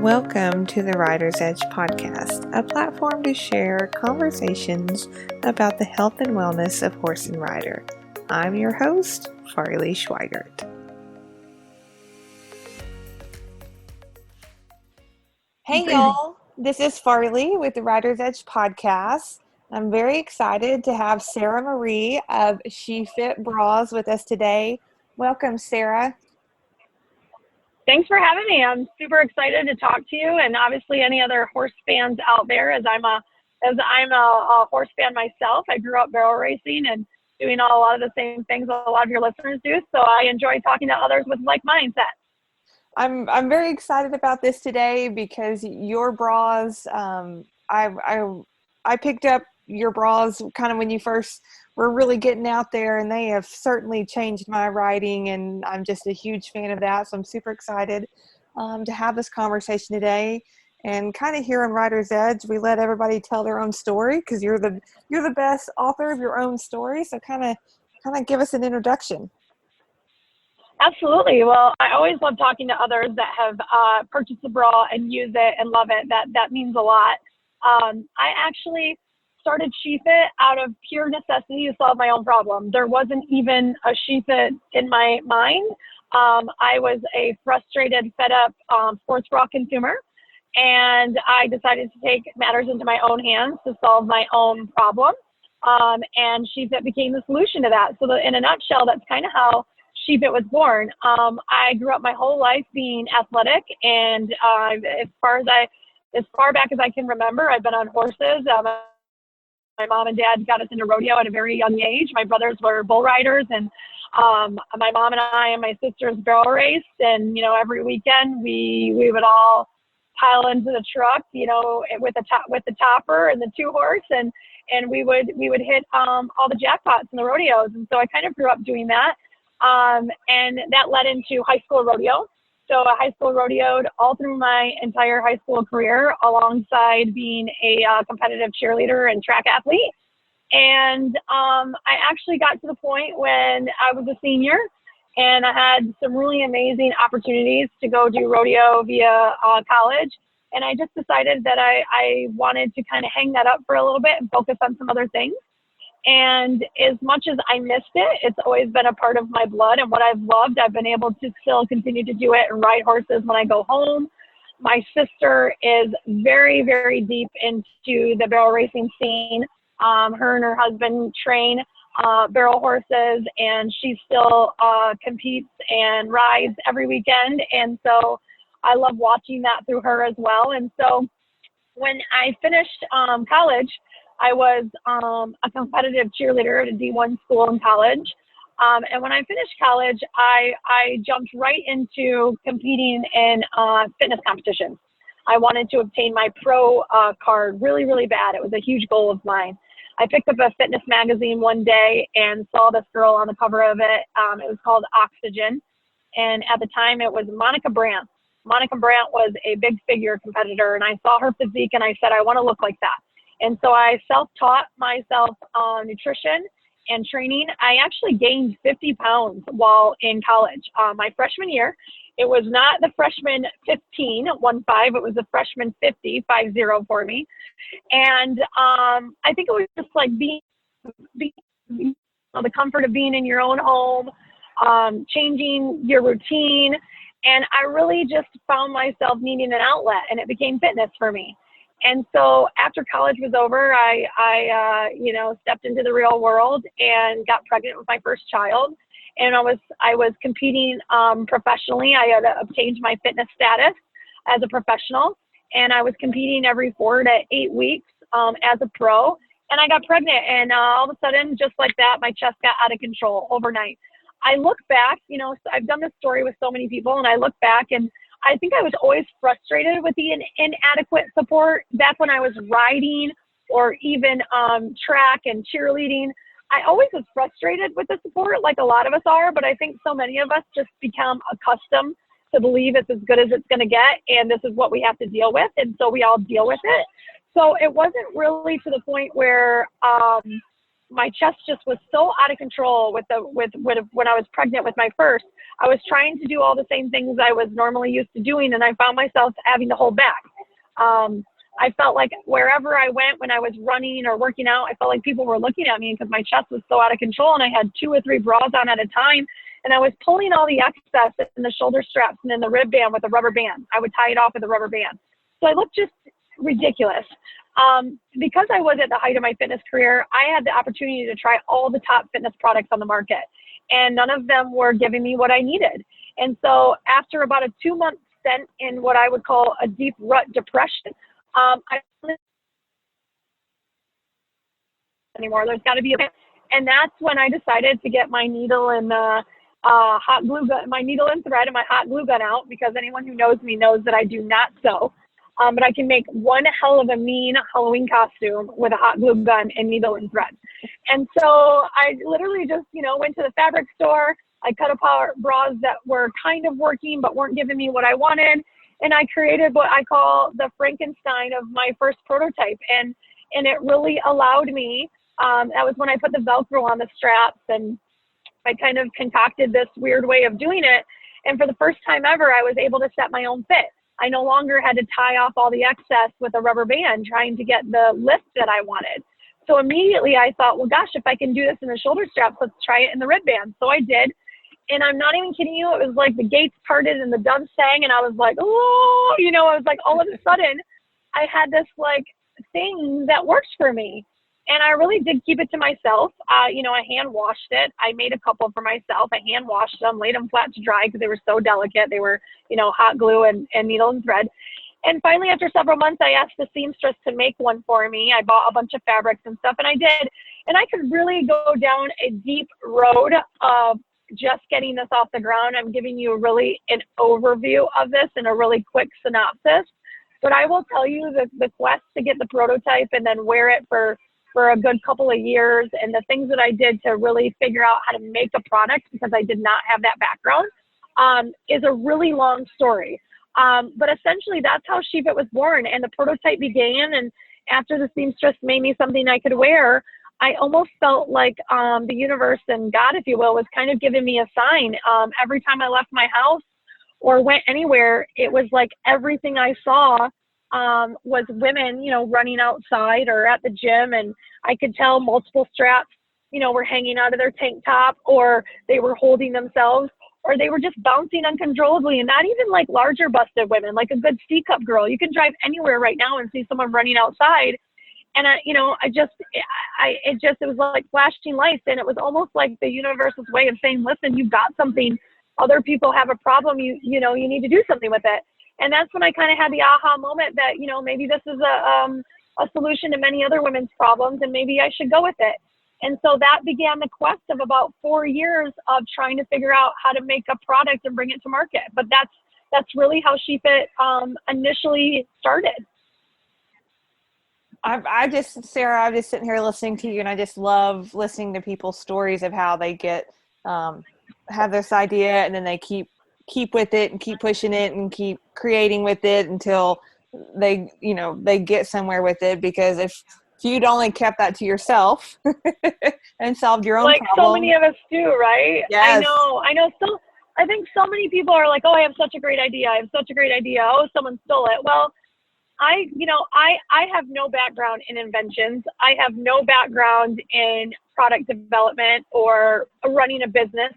Welcome to the Rider's Edge podcast, a platform to share conversations about the health and wellness of horse and rider. I'm your host, Farley Schweigert. Hey y'all, this is Farley with the Rider's Edge podcast. I'm very excited to have Sara Marie of Shefit bras with us today. Welcome, Sara. Thanks for having me. I'm super excited to talk to you, and obviously any other horse fans out there. As I'm a horse fan myself. I grew up barrel racing and doing a lot of the same things a lot of your listeners do. So I enjoy talking to others with like mindset. I'm very excited about this today because your bras. I picked up your bras kind of when you first were really getting out there, and they have certainly changed my riding, and I'm just a huge fan of that. So I'm super excited to have this conversation today. And kind of here on Rider's Edge, we let everybody tell their own story because you're the best author of your own story. So kind of give us an introduction. Absolutely. Well, I always love talking to others that have purchased a bra and use it and love it. That means a lot. I actually started Shefit out of pure necessity to solve my own problem. There wasn't even a Shefit in my mind. I was a frustrated, fed up sports bra consumer, and I decided to take matters into my own hands to solve my own problem. And Shefit became the solution to that. So in a nutshell, that's kind of how Shefit was born. I grew up my whole life being athletic, and as far back as I can remember, I've been on horses. My mom and dad got us into rodeo at a very young age. My brothers were bull riders, and my mom and I and my sisters barrel raced. And every weekend we would all pile into the truck, with the topper and the two horse, and we would hit all the jackpots in the rodeos. And so I kind of grew up doing that, and that led into high school rodeo. So I high school rodeoed all through my entire high school career, alongside being a competitive cheerleader and track athlete. And I actually got to the point when I was a senior, and I had some really amazing opportunities to go do rodeo via college. And I just decided that I wanted to kind of hang that up for a little bit and focus on some other things. And as much as I missed it, it's always been a part of my blood. And what I've loved, I've been able to still continue to do it and ride horses when I go home. My sister is very, very deep into the barrel racing scene. Her and her husband train barrel horses, and she still competes and rides every weekend. And so I love watching that through her as well. And so when I finished college, I was a competitive cheerleader at a D1 school in college. And when I finished college, I jumped right into competing in fitness competitions. I wanted to obtain my pro card really, really bad. It was a huge goal of mine. I picked up a fitness magazine one day and saw this girl on the cover of it. It was called Oxygen. And at the time, it was Monica Brandt. Monica Brandt was a big figure competitor, and I saw her physique, and I said, I want to look like that. And so I self-taught myself nutrition and training. I actually gained 50 pounds while in college. My freshman year, it was not the freshman 15, 1-5, it was the freshman 50, 5-0 for me. And I think it was just like being the comfort of being in your own home, changing your routine. And I really just found myself needing an outlet, and it became fitness for me. And so after college was over, I stepped into the real world and got pregnant with my first child. And I was competing professionally. I had obtained my fitness status as a professional, and I was competing every 4 to 8 weeks as a pro. And I got pregnant, and all of a sudden, just like that, my chest got out of control overnight. I look back, I've done this story with so many people, and I look back, and I think I was always frustrated with the inadequate support. Back when I was riding or even track and cheerleading, I always was frustrated with the support, like a lot of us are, but I think so many of us just become accustomed to believe it's as good as it's going to get, and this is what we have to deal with, and so we all deal with it. So it wasn't really to the point where my chest just was so out of control with when I was pregnant with my first. I was trying to do all the same things I was normally used to doing, and I found myself having to hold back. I felt like wherever I went, when I was running or working out, I felt like people were looking at me because my chest was so out of control, and I had 2 or 3 bras on at a time, and I was pulling all the excess in the shoulder straps and in the rib band with a rubber band. I would tie it off with a rubber band. So I looked just ridiculous. Because I was at the height of my fitness career, I had the opportunity to try all the top fitness products on the market, and none of them were giving me what I needed. And so after about a 2-month stint in what I would call a deep rut depression, I anymore. There's got to be and that's when I decided to get my needle and hot glue gun, my needle and thread, and my hot glue gun out, because anyone who knows me knows that I do not sew. But I can make one hell of a mean Halloween costume with a hot glue gun and needle and thread. And so I literally just, went to the fabric store. I cut apart bras that were kind of working but weren't giving me what I wanted. And I created what I call the Frankenstein of my first prototype. And it really allowed me, that was when I put the Velcro on the straps, and I kind of concocted this weird way of doing it. And for the first time ever, I was able to set my own fit. I no longer had to tie off all the excess with a rubber band trying to get the lift that I wanted. So immediately I thought, well, gosh, if I can do this in the shoulder straps, let's try it in the rib band. So I did. And I'm not even kidding you. It was like the gates parted and the doves sang, and I was like, oh, I was like, all of a sudden I had this like thing that works for me. And I really did keep it to myself. I hand washed it. I made a couple for myself. I hand washed them, laid them flat to dry because they were so delicate. They were, hot glue and needle and thread. And finally, after several months, I asked the seamstress to make one for me. I bought a bunch of fabrics and stuff, and I did. And I could really go down a deep road of just getting this off the ground. I'm giving you really an overview of this and a really quick synopsis. But I will tell you the quest to get the prototype and then wear it for a good couple of years, and the things that I did to really figure out how to make a product, because I did not have that background, is a really long story. But essentially that's how Shefit was born, and the prototype began. And after the seamstress made me something I could wear, I almost felt like the universe and God, if you will, was kind of giving me a sign. Every time I left my house or went anywhere, it was like everything I saw was women, running outside or at the gym, and I could tell multiple straps, were hanging out of their tank top, or they were holding themselves, or they were just bouncing uncontrollably. And not even like larger busted women, like a good C-cup girl. You can drive anywhere right now and see someone running outside. And it was like flashing lights, and it was almost like the universe's way of saying, listen, you've got something. Other people have a problem. You need to do something with it. And that's when I kind of had the aha moment that, maybe this is a solution to many other women's problems, and maybe I should go with it. And so that began the quest of about 4 years of trying to figure out how to make a product and bring it to market. But that's really how Shefit initially started. Sara, I'm just sitting here listening to you, and I just love listening to people's stories of how they get, have this idea, and then they keep with it and keep pushing it and keep creating with it until they get somewhere with it. Because if you'd only kept that to yourself and solved your own like problem. So many of us do, right? Yes. I know. So I think so many people are like, oh, I have such a great idea. Oh, someone stole it. Well, I have no background in inventions. I have no background in product development or running a business.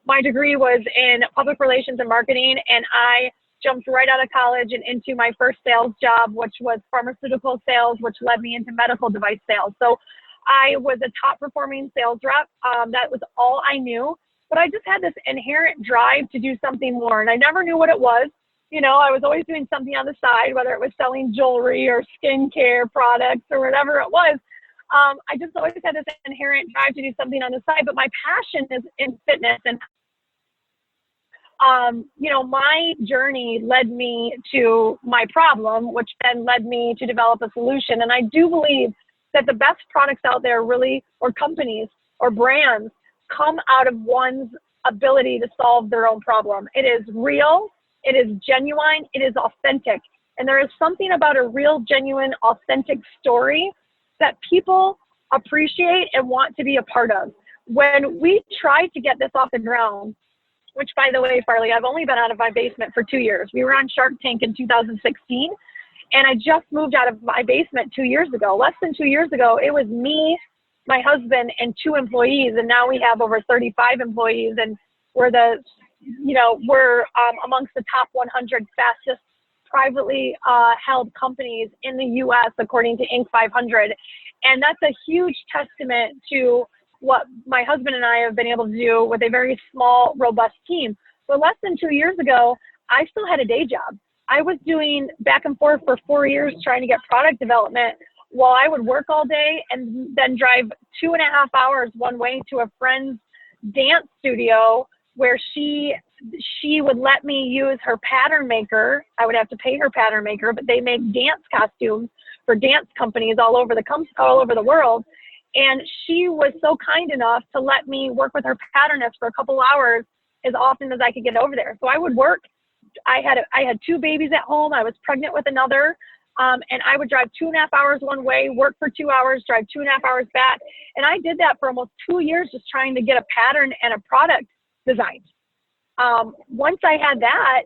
My degree was in public relations and marketing, and I jumped right out of college and into my first sales job, which was pharmaceutical sales, which led me into medical device sales. So I was a top performing sales rep. That was all I knew, but I just had this inherent drive to do something more, and I never knew what it was. I was always doing something on the side, whether it was selling jewelry or skincare products or whatever it was. I just always had this inherent drive to do something on the side, but my passion is in fitness. And my journey led me to my problem, which then led me to develop a solution. And I do believe that the best products out there really, or companies or brands, come out of one's ability to solve their own problem. It is real, it is genuine, it is authentic. And there is something about a real, genuine, authentic story that people appreciate and want to be a part of. When we tried to get this off the ground, which, by the way, Farley, I've only been out of my basement for 2 years. We were on Shark Tank in 2016, and I just moved out of my basement 2 years ago. Less than 2 years ago, it was me, my husband, and 2 employees, and now we have over 35 employees, and we're amongst the top 100 fastest privately held companies in the U.S. according to Inc. 500, and that's a huge testament to what my husband and I have been able to do with a very small, robust team. But less than 2 years ago, I still had a day job. I was doing back and forth for 4 years trying to get product development while I would work all day and then drive 2.5 hours one way to a friend's dance studio where she would let me use her pattern maker. I would have to pay her pattern maker, but they make dance costumes for dance companies all over the world. And she was so kind enough to let me work with her patternist for a couple hours as often as I could get over there. So I would work. I had 2 babies at home. I was pregnant with another. And I would drive 2.5 hours one way, work for 2 hours, drive 2.5 hours back. And I did that for almost 2 years, just trying to get a pattern and a product designed. Once I had that,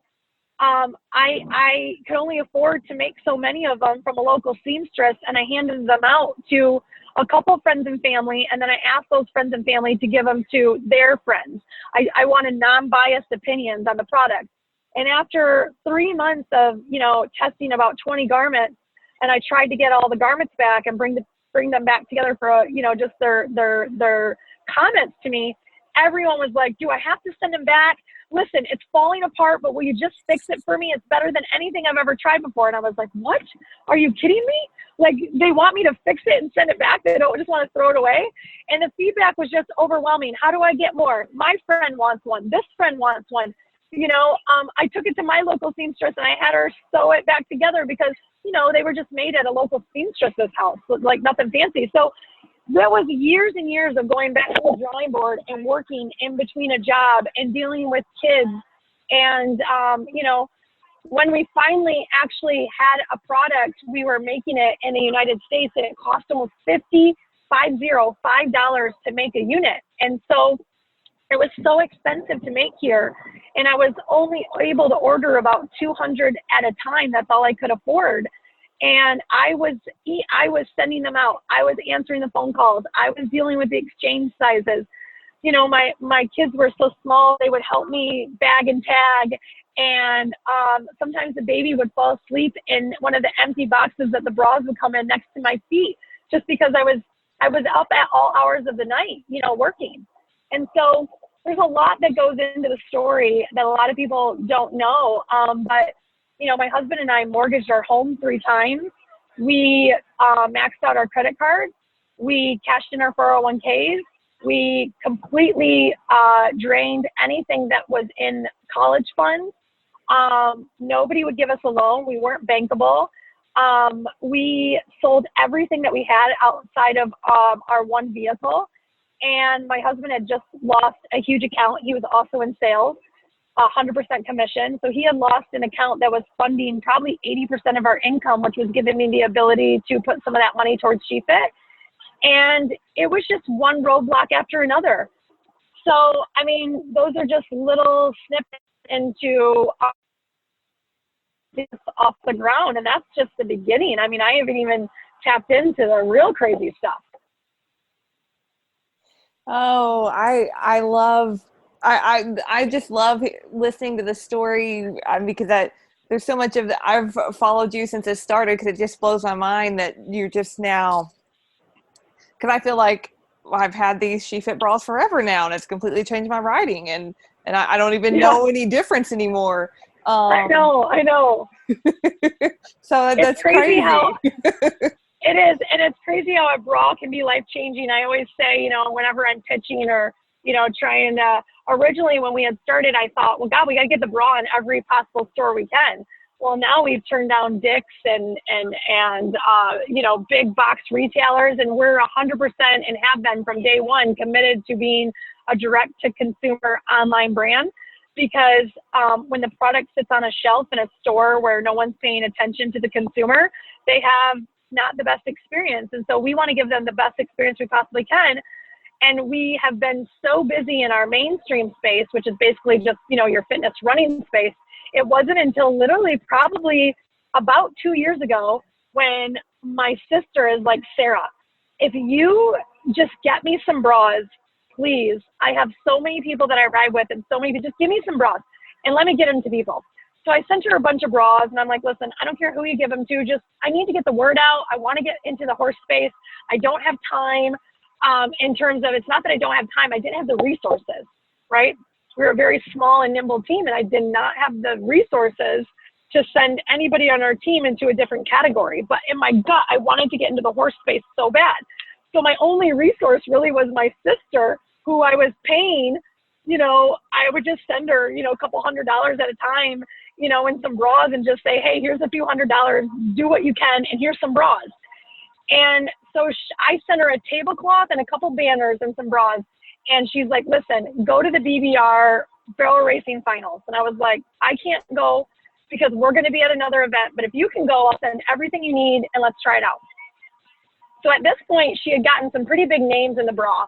I could only afford to make so many of them from a local seamstress, and I handed them out to a couple of friends and family, and then I asked those friends and family to give them to their friends. I wanted non-biased opinions on the product. And after 3 months of, testing about 20 garments, and I tried to get all the garments back and bring them back together for, just their comments to me, everyone was like, do I have to send them back? Listen, it's falling apart, but will you just fix it for me? It's better than anything I've ever tried before. And I was like, what? Are you kidding me? Like, they want me to fix it and send it back. They don't just want to throw it away. And the feedback was just overwhelming. How do I get more? My friend wants one. This friend wants one. I took it to my local seamstress and I had her sew it back together because, they were just made at a local seamstress's house, like nothing fancy. So that was years and years of going back to the drawing board and working in between a job and dealing with kids. And, when we finally actually had a product, we were making it in the United States, and it cost almost $5 to make a unit. And so it was so expensive to make here. And I was only able to order about 200 at a time. That's all I could afford. And I was sending them out. I was answering the phone calls. I was dealing with the exchange sizes. My kids were so small, they would help me bag and tag. And sometimes the baby would fall asleep in one of the empty boxes that the bras would come in next to my feet, just because I was up at all hours of the night, working. And so there's a lot that goes into the story that a lot of people don't know. But my husband and I mortgaged our home 3 times. We maxed out our credit cards. We cashed in our 401ks. We completely drained anything that was in college funds. Nobody would give us a loan. We weren't bankable. We sold everything that we had outside of our one vehicle. And my husband had just lost a huge account. He was also in sales, 100% commission. So he had lost an account that was funding probably 80% of our income, which was giving me the ability to put some of that money towards Shefit. And it was just one roadblock after another. So, those are just little snippets into this off the ground. And that's just the beginning. I haven't even tapped into the real crazy stuff. Oh, I just love listening to the story because there's so much of that. I've followed you since it started because it just blows my mind that you're just now, because I feel like I've had these Shefit bras forever now, and it's completely changed my writing, and I don't even know any difference anymore. I know. So that's crazy. How it is, and it's crazy how a bra can be life-changing. I always say, whenever I'm pitching or, trying to, originally when we had started, I thought, well, God, we got to get the bra in every possible store we can. Well, now we've turned down Dick's and big box retailers, and we're 100% and have been from day one committed to being a direct-to-consumer online brand. Because when the product sits on a shelf in a store where no one's paying attention to the consumer, they have not the best experience. And so we want to give them the best experience we possibly can. And we have been so busy in our mainstream space, which is basically just, your fitness running space. It wasn't until literally probably about 2 years ago when my sister is like, Sarah, if you just get me some bras, please. I have so many people that I ride with and so many people, just give me some bras and let me get them to people. So I sent her a bunch of bras and I'm like, listen, I don't care who you give them to. Just, I need to get the word out. I want to get into the horse space. I don't have time. In terms of, it's not that I don't have time. I didn't have the resources, right? We're a very small and nimble team and I did not have the resources to send anybody on our team into a different category. But in my gut, I wanted to get into the horse space so bad. So my only resource really was my sister, who I was paying, I would just send her, a couple $100 at a time, and some bras and just say, hey, here's a few $100, do what you can, and here's some bras. And so I sent her a tablecloth and a couple banners and some bras. And she's like, listen, go to the BBR barrel racing finals. And I was like, I can't go because we're going to be at another event. But if you can go, I'll send everything you need and let's try it out. So at this point, she had gotten some pretty big names in the bra,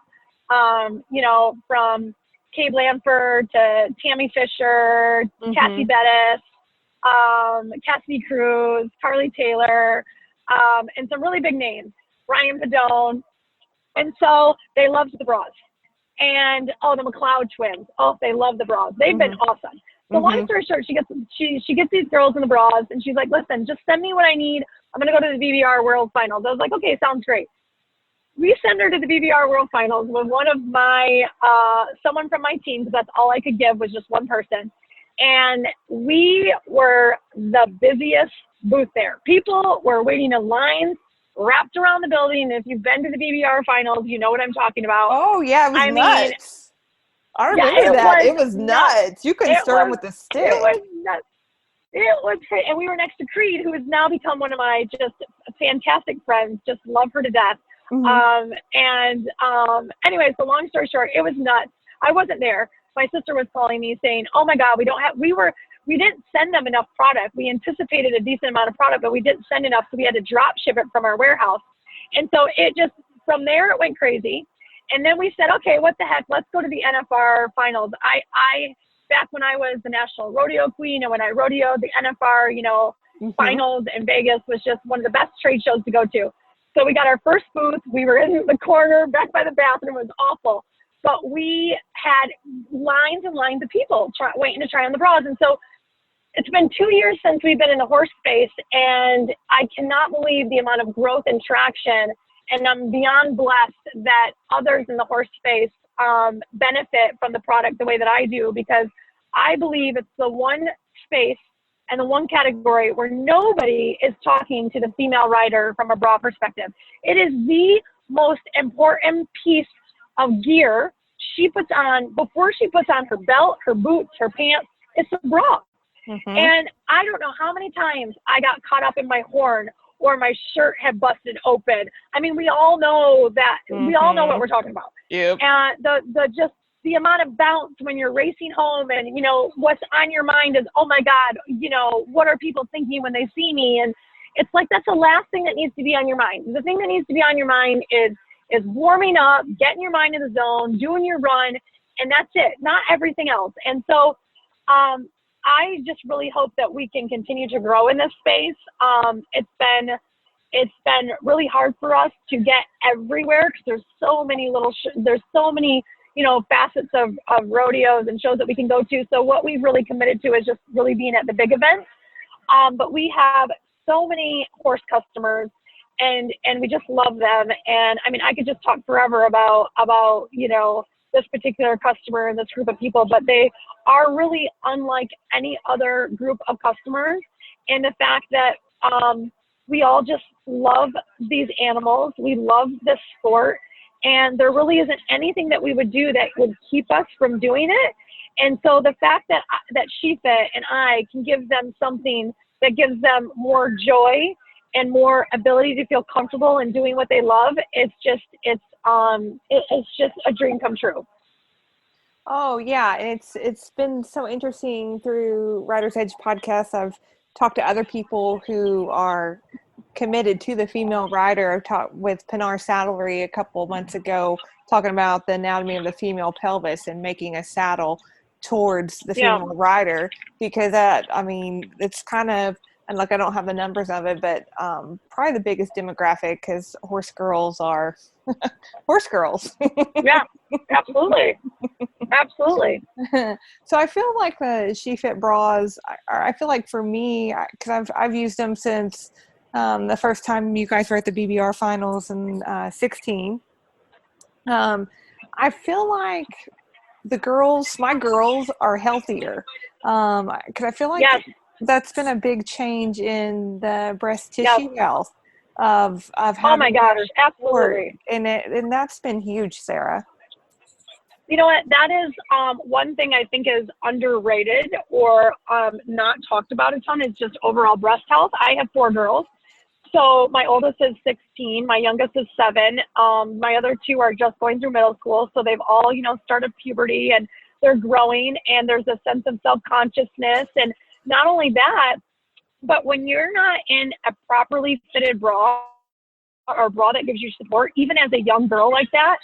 from Kay Blanford to Tammy Fisher, Cassie Bettis, Cassidy Cruz, Carly Taylor, and some really big names, Ryan Padone. And so they loved the bras. And, the McLeod twins. Oh, they love the bras. They've been awesome. So long story short, she gets these girls in the bras and she's like, listen, just send me what I need. I'm going to go to the BBR World Finals. I was like, okay, sounds great. We send her to the BBR World Finals with one of my, someone from my team, because that's all I could give was just one person. And we were the busiest booth there. People were waiting in lines wrapped around the building. If you've been to the BBR Finals, you know what I'm talking about. Oh, yeah, it was nuts. I remember that. It was nuts. You couldn't stir them with a stick. It was nuts. It was great. And we were next to Creed, who has now become one of my just fantastic friends. Just love her to death. Anyway, so long story short, it was nuts. I wasn't there. My sister was calling me saying, oh my God, we didn't send them enough product. We anticipated a decent amount of product, but we didn't send enough. So we had to drop ship it from our warehouse. And so it just, from there, it went crazy. And then we said, okay, what the heck? Let's go to the NFR finals. I back when I was the national rodeo queen and when I rodeoed, the NFR, finals in Vegas was just one of the best trade shows to go to. So we got our first booth. We were in the corner back by the bathroom. It was awful. But we had lines and lines of people waiting to try on the bras. And so it's been 2 years since we've been in the horse space, and I cannot believe the amount of growth and traction. And I'm beyond blessed that others in the horse space benefit from the product the way that I do, because I believe it's the one space and the one category where nobody is talking to the female rider from a bra perspective. It is the most important piece of gear she puts on before she puts on her belt, her boots, her pants. It's a bra. And I don't know how many times I got caught up in my horn or my shirt had busted open. I mean, we all know that. We all know what we're talking about. Yep. And the amount of bounce when you're racing home, and what's on your mind is, oh my God, what are people thinking when they see me? And it's like, that's the last thing that needs to be on your mind. The thing that needs to be on your mind is warming up, getting your mind in the zone, doing your run, and that's it, not everything else. And so I just really hope that we can continue to grow in this space. It's been really hard for us to get everywhere because there's so many facets of rodeos and shows that we can go to. So what we've really committed to is just really being at the big events. But we have so many horse customers, and we just love them. And I mean, I could just talk forever about this particular customer and this group of people, but they are really unlike any other group of customers in the fact that we all just love these animals. We love this sport, and there really isn't anything that we would do that would keep us from doing it. And so the fact that Shefit and I can give them something that gives them more joy and more ability to feel comfortable in doing what they love, it's just a dream come true. Oh yeah, and it's been so interesting through Writer's Edge podcast. I've talked to other people who are committed to the female rider. I talked with Pinar Saddlery a couple of months ago, talking about the anatomy of the female pelvis and making a saddle towards the female rider, because that, I mean, it's kind of, and like, I don't have the numbers of it, but probably the biggest demographic, because horse girls are horse girls. Yeah, absolutely. Absolutely. So I feel like the Shefit bras, I feel like for me, because I've used them since the first time you guys were at the BBR finals in 16. I feel like my girls are healthier, because I feel like that's been a big change in the breast tissue health of having. Oh my gosh, absolutely. And that's been huge, Sarah. You know what? That is one thing I think is underrated or not talked about a ton is just overall breast health. I have 4 girls. So my oldest is 16. My youngest is 7. My other 2 are just going through middle school. So they've all, started puberty and they're growing, and there's a sense of self-consciousness. And not only that, but when you're not in a properly fitted bra or bra that gives you support, even as a young girl like that,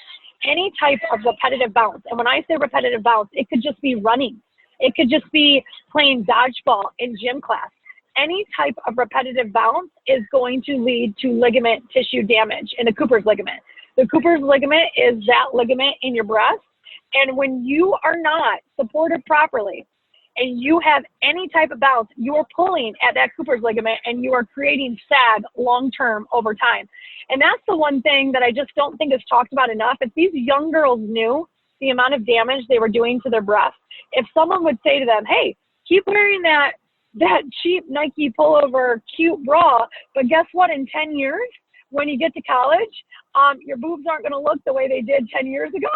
any type of repetitive bounce. And when I say repetitive bounce, it could just be running. It could just be playing dodgeball in gym class. Any type of repetitive bounce is going to lead to ligament tissue damage in the Cooper's ligament. The Cooper's ligament is that ligament in your breast. And when you are not supported properly and you have any type of bounce, you are pulling at that Cooper's ligament and you are creating sag long-term over time. And that's the one thing that I just don't think is talked about enough. If these young girls knew the amount of damage they were doing to their breasts, if someone would say to them, hey, keep wearing that cheap Nike pullover cute bra, but guess what, in 10 years, when you get to college, your boobs aren't going to look the way they did 10 years ago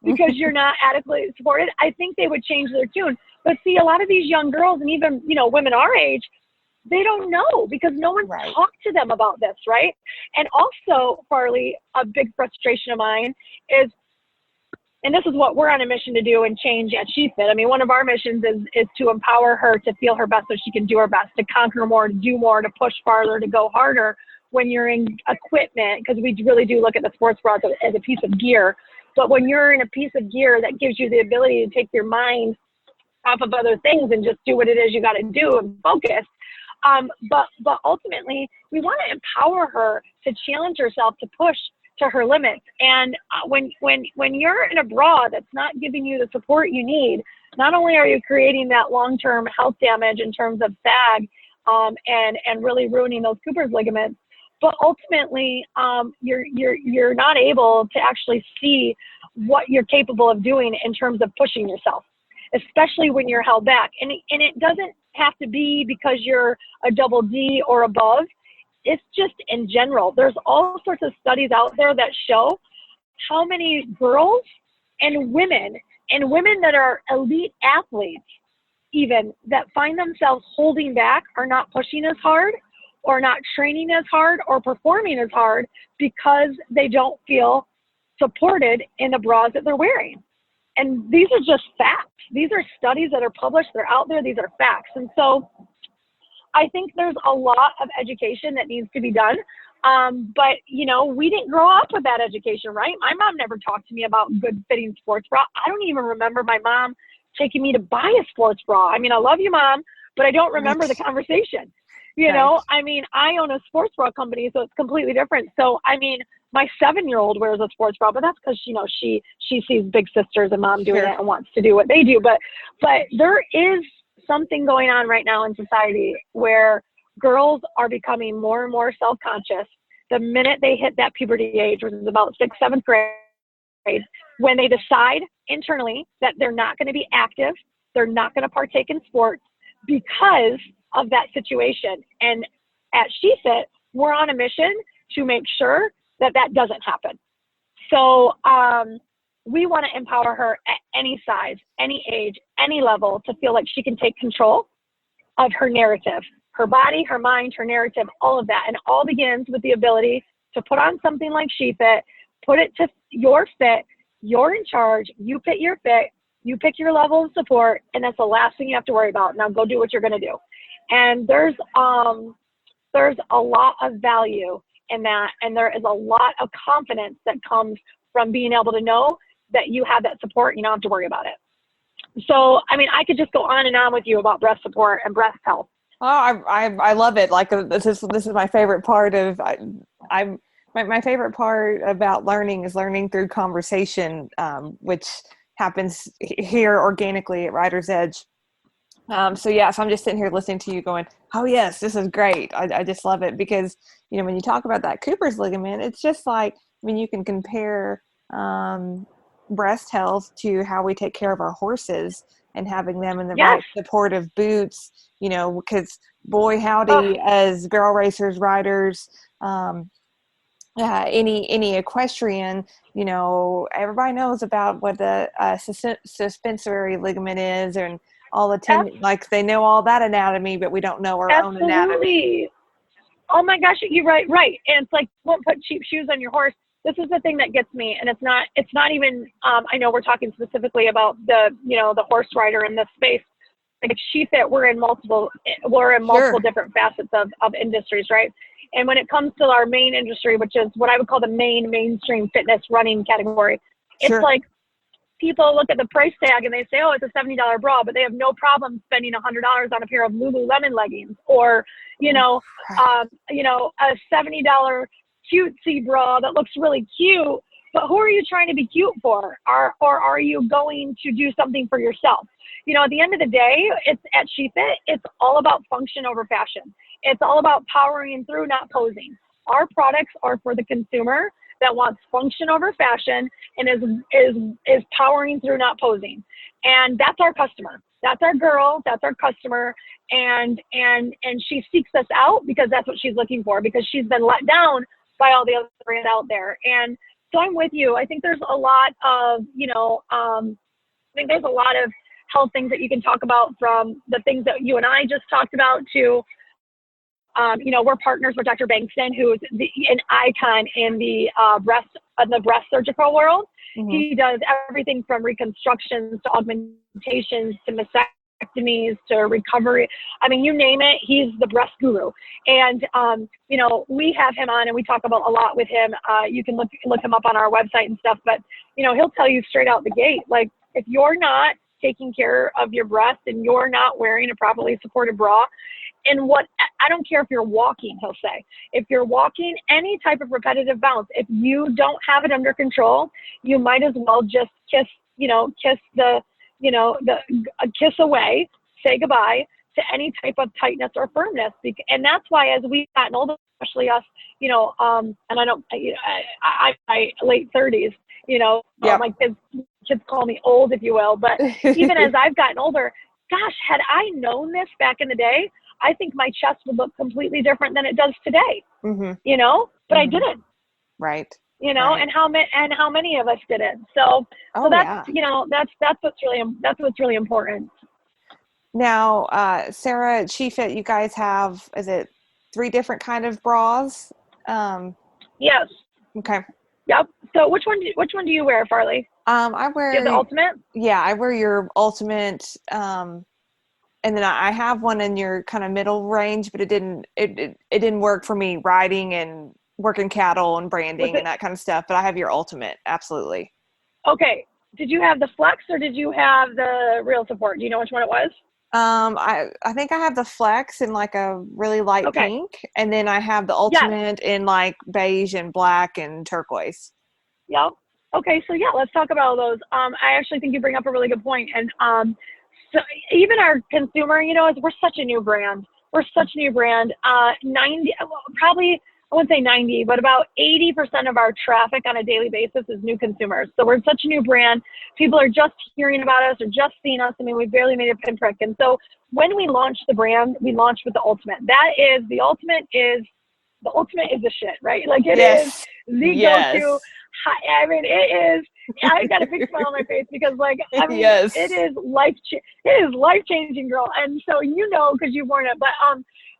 because you're not adequately supported, I think they would change their tune. But see, a lot of these young girls and even, women our age, they don't know because no one's talked to them about this, right? And also, Farley, a big frustration of mine is, and this is what we're on a mission to do and change at Shefit. I mean, one of our missions is to empower her to feel her best so she can do her best, to conquer more, to do more, to push farther, to go harder when you're in equipment, because we really do look at the sports bra as a piece of gear. But when you're in a piece of gear that gives you the ability to take your mind off of other things and just do what it is you got to do and focus. But ultimately, we want to empower her to challenge herself, to push to her limits. And when you're in a bra that's not giving you the support you need, not only are you creating that long-term health damage in terms of sag and really ruining those Cooper's ligaments, but ultimately you're not able to actually see what you're capable of doing in terms of pushing yourself, especially when you're held back. And it doesn't have to be because you're a double D or above. It's just in general. There's all sorts of studies out there that show how many girls and women that are elite athletes even that find themselves holding back, are not pushing as hard or not training as hard or performing as hard because they don't feel supported in the bras that they're wearing. And these are just facts. These are studies that are published. They're out there. These are facts. And so I think there's a lot of education that needs to be done. But, we didn't grow up with that education, right? My mom never talked to me about good fitting sports bra. I don't even remember my mom taking me to buy a sports bra. I mean, I love you, Mom, but I don't remember the conversation. I mean, I own a sports bra company, so it's completely different. So, I mean, my 7-year-old wears a sports bra, but that's because, she sees big sisters and mom doing it and wants to do what they do. But there is something going on right now in society where girls are becoming more and more self-conscious the minute they hit that puberty age, which is about 6th, 7th grade, when they decide internally that they're not going to be active, they're not going to partake in sports because of that situation. And at Shefit, we're on a mission to make sure that doesn't happen. So we want to empower her at any size, any age, any level to feel like she can take control of her narrative, her body, her mind, her narrative, all of that. And it all begins with the ability to put on something like Shefit, put it to your fit, you're in charge, you pick your fit, you pick your level of support, and that's the last thing you have to worry about. Now go do what you're going to do. And there's there's a lot of value in that. And there is a lot of confidence that comes from being able to know that you have that support and you don't have to worry about it. So, I mean, I could just go on and on with you about breast support and breast health. Oh, I love it. Like this is my favorite part of my favorite part about learning is learning through conversation, which happens here organically at Writer's Edge. So I'm just sitting here listening to you going, oh yes, this is great. I just love it because, when you talk about that Cooper's ligament, it's just like, you can compare breast health to how we take care of our horses and having them in the right supportive boots, because boy, howdy, as barrel racers, riders, any equestrian, everybody knows about what the suspensory ligament is and all the like they know all that anatomy, but we don't know our own anatomy. Oh my gosh, you're right. And it's like, won't put cheap shoes on your horse. This is the thing that gets me. And it's not even, I know we're talking specifically about the horse rider in this space. Like Shefit, we're in multiple different facets of industries, right? And when it comes to our main industry, which is what I would call the mainstream fitness running category, it's like people look at the price tag and they say, oh, it's a $70 bra, but they have no problem spending $100 on a pair of Lululemon leggings or, a $70 cutesy bra that looks really cute. But who are you trying to be cute for? Or are you going to do something for yourself? At the end of the day, it's at Shefit, it's all about function over fashion. It's all about powering through, not posing. Our products are for the consumer that wants function over fashion and is powering through, not posing. And that's our customer. That's our girl. That's our customer. And she seeks us out because that's what she's looking for, because she's been let down by all the other brands out there. And so I'm with you. I think there's a lot of, health things that you can talk about, from the things that you and I just talked about to, we're partners with Dr. Bankston, who is an icon in the breast surgical world. Mm-hmm. He does everything from reconstructions to augmentations to mastectomies to recovery. I mean, you name it, he's the breast guru. And, we have him on and we talk about a lot with him. You can look him up on our website and stuff, but, he'll tell you straight out the gate, like, if you're not taking care of your breast and you're not wearing a properly supported bra, and I don't care if you're walking, he'll say, if you're walking any type of repetitive bounce, if you don't have it under control, you might as well just kiss away, say goodbye to any type of tightness or firmness. And that's why as we've gotten older, especially us, and I late 30s, my kids call me old, if you will, but even as I've gotten older, gosh, had I known this back in the day, I think my chest would look completely different than it does today, but I didn't. Right. Right. And how many of us didn't. So that's, that's what's really important. Now, Sara, Shefit, you guys have, is it 3 different kind of bras? Yes. Okay. Yep. So which one do you wear, Farley? I wear the Ultimate. Yeah, I wear your Ultimate. And then I have one in your kind of middle range, but it didn't work for me riding and working cattle and branding and that kind of stuff. But I have your Ultimate. Absolutely. Okay. Did you have the Flex or did you have the Real Support? Do you know which one it was? I think I have the Flex in like a really light pink, and then I have the Ultimate in like beige and black and turquoise. Yep. Okay, so let's talk about all those. I actually think you bring up a really good point, and so even our consumer, we're such a new brand. Probably, I wouldn't say 90, but about 80% of our traffic on a daily basis is new consumers. So we're such a new brand. People are just hearing about us or just seeing us. I mean, we've barely made a pinprick. And so when we launched the brand, we launched with the Ultimate. The Ultimate is the shit, right? Like it is the go-to. I mean, it is. I got a big smile on my face because, it is life-changing, girl. And so because you've worn it. But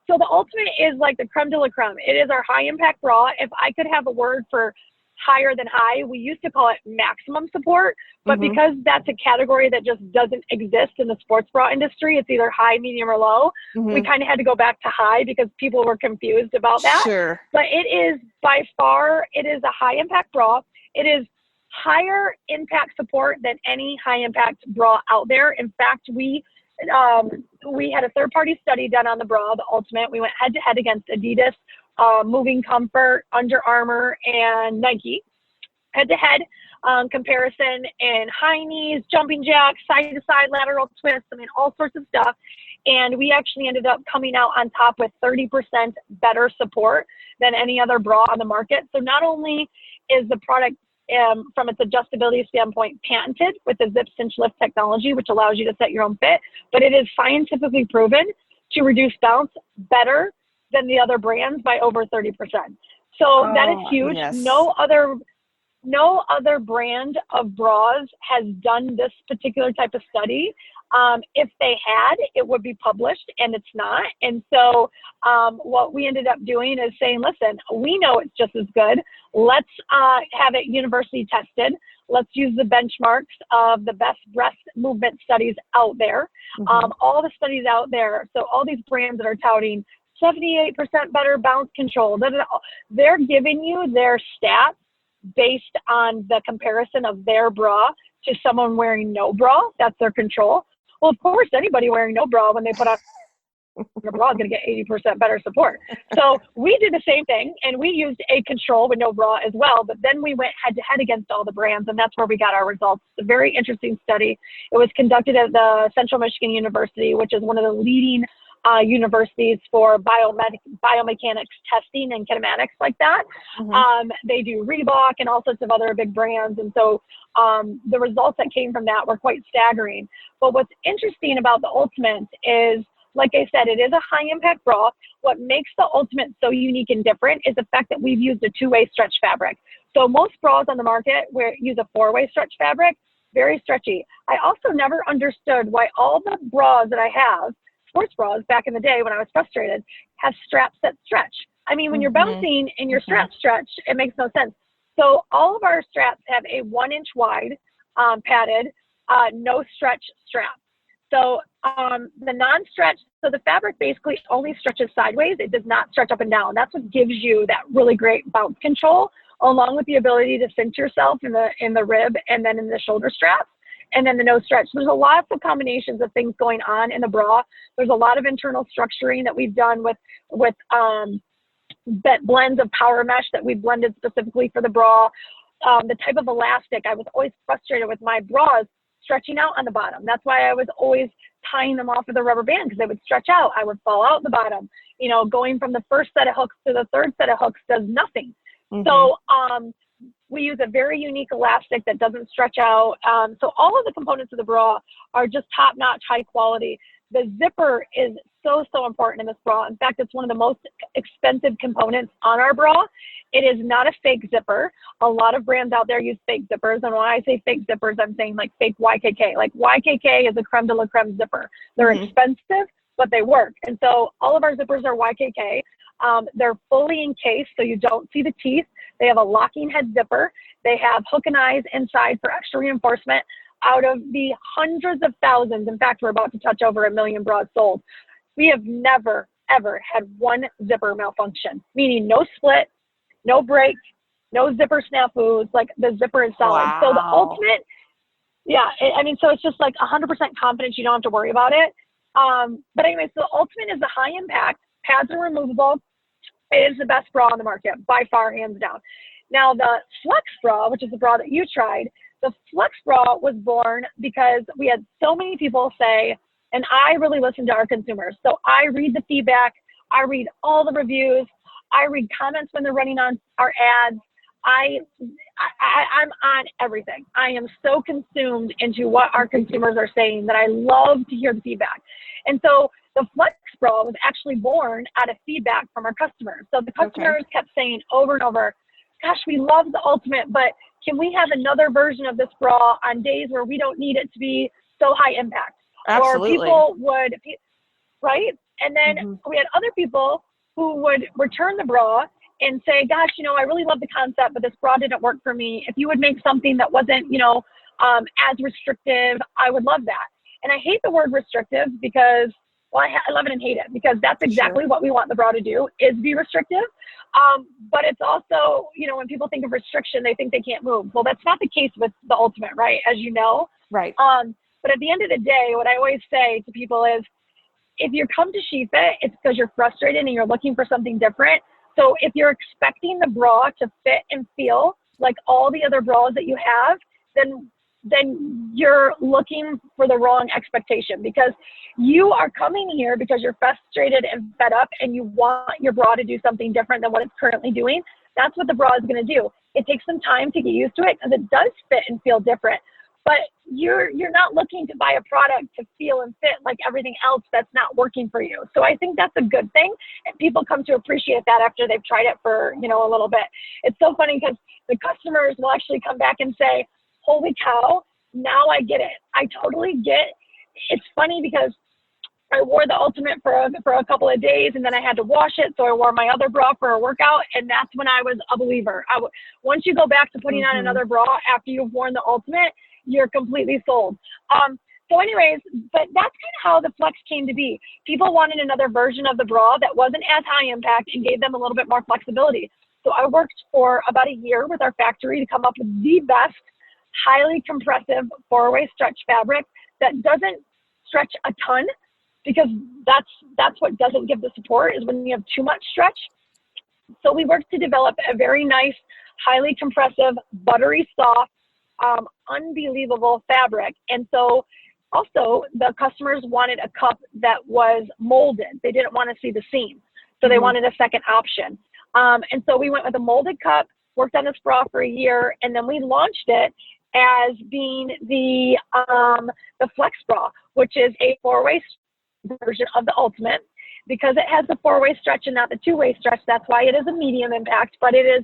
so the Ultimate is like the creme de la creme. It is our high-impact bra. If I could have a word for higher than high. We used to call it maximum support, but because that's a category that just doesn't exist in the sports bra industry, it's either high, medium, or low. We kind of had to go back to high because people were confused about that. Sure. But it is by far, it is a high impact bra. It is higher impact support than any high impact bra out there. In fact, we had a third-party study done on the bra, the Ultimate. We went head-to-head against Adidas, Moving Comfort, Under Armour, and Nike. Head-to-head comparison in high knees, jumping jacks, side-to-side lateral twists, I mean, all sorts of stuff. And we actually ended up coming out on top with 30% better support than any other bra on the market. So not only is the product from its adjustability standpoint patented with the zip cinch lift technology, which allows you to set your own fit, but it is scientifically proven to reduce bounce better than the other brands by over 30%. So that is huge. Yes. No other brand of bras has done this particular type of study. If they had, it would be published, and it's not. And so what we ended up doing is saying, listen, we know it's just as good. Let's have it universally tested. Let's use the benchmarks of the best breast movement studies out there. All the studies out there. So all these brands that are touting 78% better bounce control, they're giving you their stats based on the comparison of their bra to someone wearing no bra. That's their control. Well, of course, anybody wearing no bra, when they put on a bra, is going to get 80% better support. So we did the same thing, and we used a control with no bra as well, but then we went head-to-head against all the brands, and that's where we got our results. It's a very interesting study. It was conducted at the Central Michigan University, which is one of the leading universities for biomechanics testing and kinematics like that. They do Reebok and all sorts of other big brands. And so the results that came from that were quite staggering. But what's interesting about the Ultimate is, like I said, it is a high impact bra. What makes the Ultimate so unique and different is the fact that we've used a two-way stretch fabric. So most bras on the market use a four-way stretch fabric, very stretchy. I also never understood why all the bras that I have, sports bras back in the day when I was frustrated, have straps that stretch. I mean, when you're bouncing and your straps stretch, it makes no sense. So all of our straps have a 1 inch wide padded, no stretch strap. So the non-stretch, so the fabric basically only stretches sideways. It does not stretch up and down. That's what gives you that really great bounce control, along with the ability to cinch yourself in the rib and then in the shoulder straps. And then the no stretch. There's a lot of combinations of things going on in the bra. There's a lot of internal structuring that we've done with blends of power mesh that we blended specifically for the bra. The type of elastic, I was always frustrated with my bras stretching out on the bottom. That's why I was always tying them off with a rubber band, because they would stretch out. I would fall out the bottom. You know, going from the first set of hooks to the third set of hooks does nothing. So we use a very unique elastic that doesn't stretch out. So all of the components of the bra are just top-notch, high quality. The zipper is so important in this bra. In fact, it's one of the most expensive components on our bra. It is not a fake zipper. A lot of brands out there use fake zippers. And when I say fake zippers, I'm saying like fake YKK. Like YKK is a creme de la creme zipper. They're expensive, but they work. And so all of our zippers are YKK. They're fully encased, so you don't see the teeth. They have a locking head zipper. They have hook and eyes inside for extra reinforcement. Out of the hundreds of thousands, in fact, we're about to touch over 1 million bras sold, we have never, ever had one zipper malfunction, meaning no split, no break, no zipper snafus. Like, the zipper is solid. Wow. So the Ultimate, I mean, so it's just like 100% confidence. You don't have to worry about it. But anyway, so the Ultimate is a high impact. Pads are removable. It is the best bra on the market, by far, hands down. Now, the Flex bra, which is the bra that you tried, the Flex bra was born because we had so many people say, and I really listen to our consumers. So I read the feedback. I read all the reviews. I read comments when they're running on our ads. I'm on everything. I am so consumed into what our consumers are saying that I love to hear the feedback. And so the Flex bra was actually born out of feedback from our customers. So the customers kept saying over and over, gosh, we love the Ultimate, but can we have another version of this bra on days where we don't need it to be so high impact? Absolutely. Or people would, right? And then we had other people who would return the bra and say, gosh, I really love the concept, but this bra didn't work for me. If you would make something that wasn't, as restrictive, I would love that. And I hate the word restrictive because, well, I love it and hate it, because that's exactly what we want the bra to do, is be restrictive. But it's also, when people think of restriction, they think they can't move. Well, that's not the case with the Ultimate, right? As you know. Right. But at the end of the day, what I always say to people is, if you come to Shefit, it's because you're frustrated and you're looking for something different. So if you're expecting the bra to fit and feel like all the other bras that you have, then you're looking for the wrong expectation, because you are coming here because you're frustrated and fed up and you want your bra to do something different than what it's currently doing. That's what the bra is going to do. It takes some time to get used to it because it does fit and feel different. But you're not looking to buy a product to feel and fit like everything else that's not working for you. So I think that's a good thing. And people come to appreciate that after they've tried it for, a little bit. It's so funny because the customers will actually come back and say, holy cow, now I get it. I totally get. It's funny because I wore the Ultimate for a couple of days, and then I had to wash it. So I wore my other bra for a workout, and that's when I was a believer. Once you go back to putting on another bra after you've worn the Ultimate, you're completely sold. So anyways, but that's kind of how the Flex came to be. People wanted another version of the bra that wasn't as high impact and gave them a little bit more flexibility. So I worked for about a year with our factory to come up with the best highly compressive 4-way stretch fabric that doesn't stretch a ton, because that's what doesn't give the support, is when you have too much stretch. So we worked to develop a very nice, highly compressive, buttery soft, unbelievable fabric. And so also the customers wanted a cup that was molded. They didn't want to see the seam. So they wanted a second option. And so we went with a molded cup, worked on this bra for a year, and then we launched it as being the Flex bra, which is a 4-way version of the Ultimate. Because it has the 4-way stretch and not the 2-way stretch, that's why it is a medium impact, but it is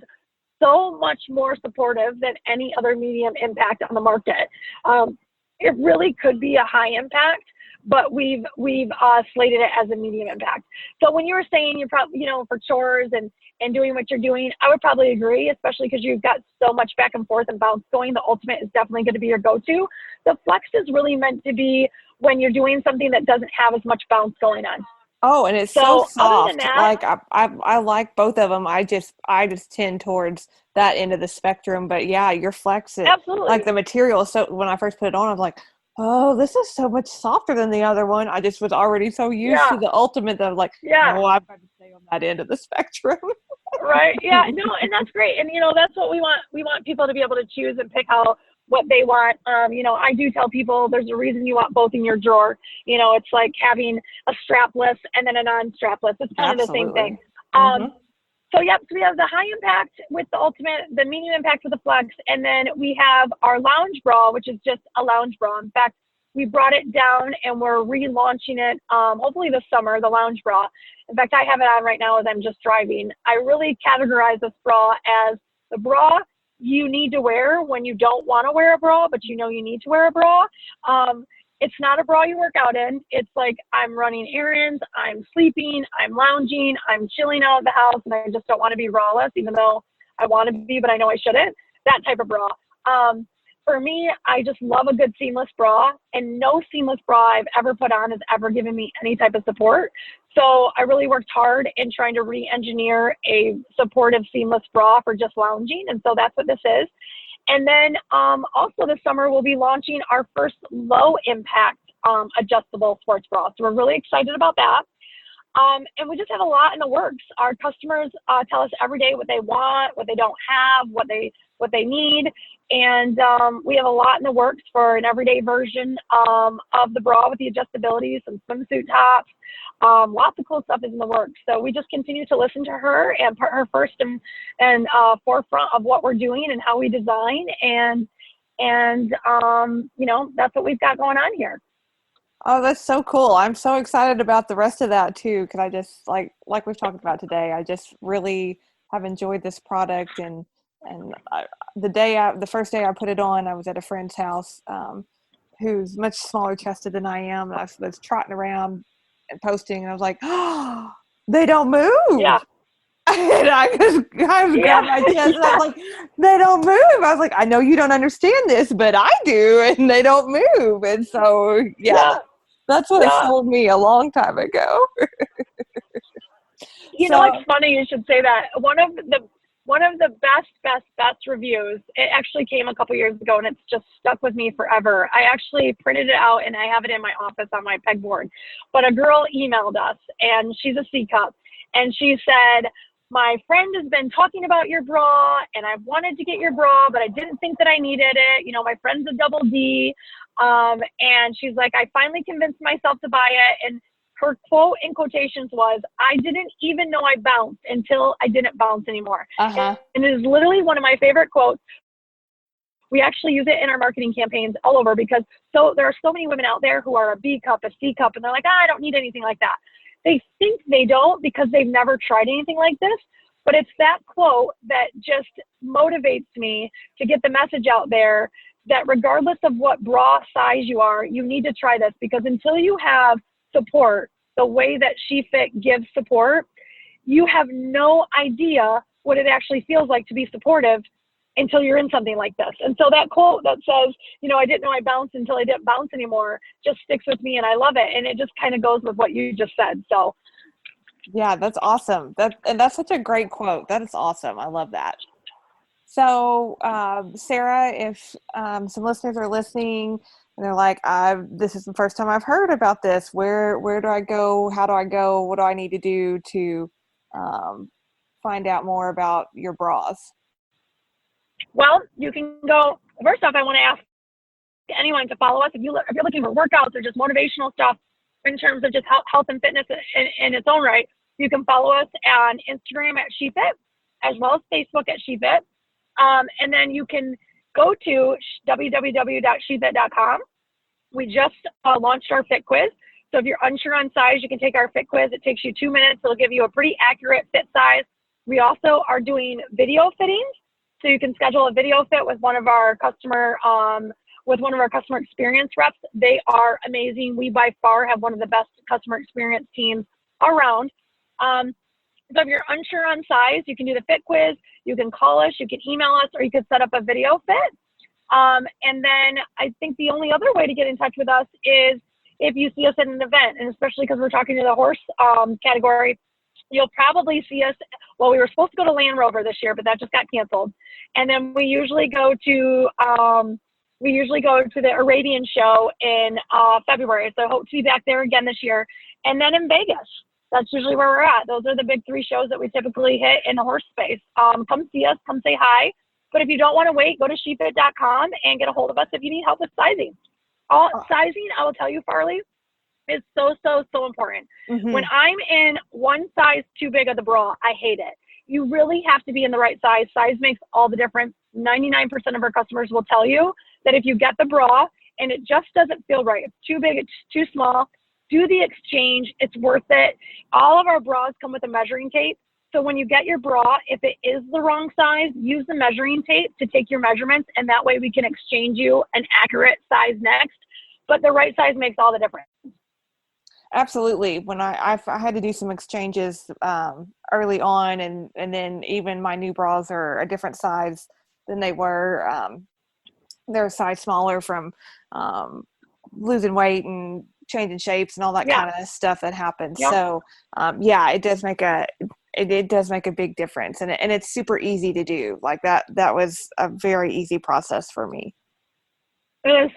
so much more supportive than any other medium impact on the market. It really could be a high impact, but we've slated it as a medium impact. So when you were saying you're probably, for chores and doing what you're doing, I would probably agree, especially because you've got so much back and forth and bounce going. The Ultimate is definitely going to be your go-to. The Flex is really meant to be when you're doing something that doesn't have as much bounce going on. Oh, and it's so soft. Other than that, like I like both of them. I just tend towards that end of the spectrum. But yeah, your Flex, absolutely, like the material. So when I first put it on, I was like, oh, this is so much softer than the other one. I just was already so used to the Ultimate that I was like, no, I've got to stay on that end of the spectrum. Right. Yeah. No, and that's great. And that's what we want. We want people to be able to choose and pick what they want. I do tell people there's a reason you want both in your drawer. It's like having a strapless and then a non-strapless. It's kind of the same thing. So yep, so we have the high impact with the Ultimate, the medium impact with the Flex, and then we have our lounge bra, which is just a lounge bra. In fact, we brought it down and we're relaunching it, hopefully this summer, the lounge bra. In fact, I have it on right now as I'm just driving. I really categorize this bra as the bra you need to wear when you don't want to wear a bra, but you need to wear a bra. It's not a bra you work out in. It's like I'm running errands, I'm sleeping, I'm lounging, I'm chilling out of the house, and I just don't want to be braless, even though I want to be, but I know I shouldn't. That type of bra. For me, I just love a good seamless bra, and no seamless bra I've ever put on has ever given me any type of support. So I really worked hard in trying to re-engineer a supportive seamless bra for just lounging, and so that's what this is. And then also this summer, we'll be launching our first low-impact adjustable sports bra. So we're really excited about that. And we just have a lot in the works. Our customers tell us every day what they want, what they don't have, what they need. And we have a lot in the works for an everyday version of the bra with the adjustability, some swimsuit tops. Lots of cool stuff is in the works. So we just continue to listen to her and put her first and forefront of what we're doing and how we design. And that's what we've got going on here. Oh, that's so cool. I'm so excited about the rest of that too. Because I just like we've talked about today, I just really have enjoyed this product. And the first day I put it on, I was at a friend's house who's much smaller chested than I am. And I was trotting around and posting, and I was like, oh, they don't move. Yeah. And I grabbed my chest and I was like, they don't move. I was like, I know you don't understand this, but I do, and they don't move. And so, Yeah. that's what sold me a long time ago. You know what's funny? You should say that. One of the best reviews. It actually came a couple years ago, and it's just stuck with me forever. I actually printed it out, and I have it in my office on my pegboard. But a girl emailed us, and she's a C cup, and she said, "My friend has been talking about your bra, and I wanted to get your bra, but I didn't think that I needed it. You know, my friend's a double D." And she's like, "I finally convinced myself to buy it." And her quote in quotations was, "I didn't even know I bounced until I didn't bounce anymore." And it is literally one of my favorite quotes. We actually use it in our marketing campaigns all over, because there are so many women out there who are a B cup, a C cup, and they're like, I don't need anything like that. They think they don't because they've never tried anything like this. But it's that quote that just motivates me to get the message out there that regardless of what bra size you are, you need to try this, because until you have support the way that Shefit gives support, you have no idea what it actually feels like to be supportive until you're in something like this. And so that quote that says, you know, I didn't know I bounced until I didn't bounce anymore, just sticks with me, and I love it. And it just kind of goes with what you just said. So yeah, that's awesome. That's such a great quote. That is awesome. I love that. So, Sara, if some listeners are listening and they're like, this is the first time I've heard about this, where do I go? How do I go? What do I need to do to find out more about your bras? Well, you can go, first off, I want to ask anyone to follow us. If you're looking for workouts or just motivational stuff in terms of just health and fitness in its own right, you can follow us on Instagram at Shefit, as well as Facebook at Shefit. And then you can go to www.shefit.com. We just launched our fit quiz. So if you're unsure on size, you can take our fit quiz. It takes you 2 minutes. It'll give you a pretty accurate fit size. We also are doing video fittings. So you can schedule a video fit with one of our customer experience reps. They are amazing. We by far have one of the best customer experience teams around. So if you're unsure on size, you can do the fit quiz. You can call us, you can email us, or you can set up a video fit. And then I think the only other way to get in touch with us is if you see us at an event, and especially because we're talking to the horse category, you'll probably see us. Well, we were supposed to go to Land Rover this year, but that just got canceled. And then we usually go to the Arabian show in February. So I hope to be back there again this year. And then in Vegas. That's usually where we're at. Those are the big 3 shows that we typically hit in the horse space. Come see us, come say hi. But if you don't want to wait, go to shefit.com and get a hold of us if you need help with sizing. Sizing, I will tell you, Farley, is so important. Mm-hmm. When I'm in one size too big of the bra, I hate it. You really have to be in the right size. Size makes all the difference. 99% of our customers will tell you that if you get the bra and it just doesn't feel right, it's too big, it's too small, do the exchange. It's worth it. All of our bras come with a measuring tape. So when you get your bra, if it is the wrong size, use the measuring tape to take your measurements, and that way we can exchange you an accurate size next. But the right size makes all the difference. Absolutely. When I had to do some exchanges early on, and then even my new bras are a different size than they were. They're a size smaller from losing weight and changing shapes and all that kind of stuff that happens. Yeah. So it does make a big difference, and it's super easy to do. Like that was a very easy process for me. It is.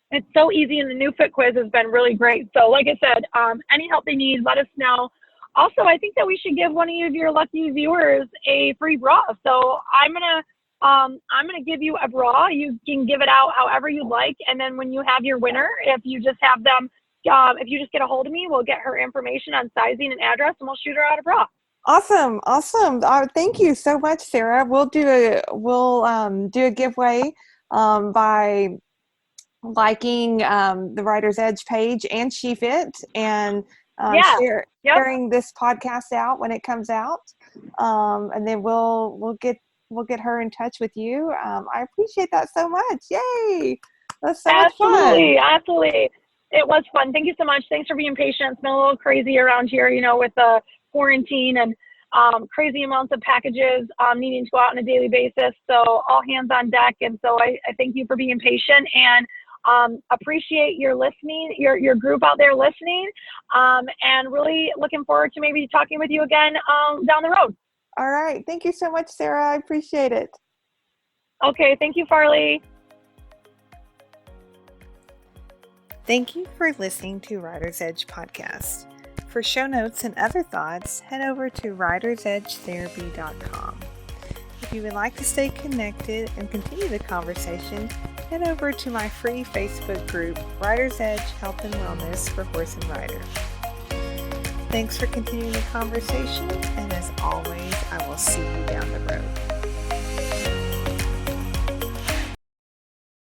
It's so easy, and the new fit quiz has been really great. So like I said, any help they need, let us know. Also, I think that we should give one of your lucky viewers a free bra. So I'm gonna give you a bra. You can give it out however you like, and then when you have your winner, if you just have them, if you just get a hold of me, we'll get her information on sizing and address, and we'll shoot her out a bra. Awesome. Thank you so much, Sara. We'll do a giveaway by liking the Writer's Edge page and Shefit, and sharing this podcast out when it comes out, and then we'll get her in touch with you. I appreciate that so much. Yay! That's so much fun. Absolutely. It was fun. Thank you so much. Thanks for being patient. It's been a little crazy around here, with the quarantine, and crazy amounts of packages needing to go out on a daily basis. So all hands on deck. And so I thank you for being patient and appreciate your listening, your group out there listening, and really looking forward to maybe talking with you again down the road. All right. Thank you so much, Sara. I appreciate it. Okay. Thank you, Farley. Thank you for listening to Rider's Edge Podcast. For show notes and other thoughts, head over to ridersedgetherapy.com. If you would like to stay connected and continue the conversation, head over to my free Facebook group, Rider's Edge Health and Wellness for Horse and Rider. Thanks for continuing the conversation, and as always, I will see you down the road.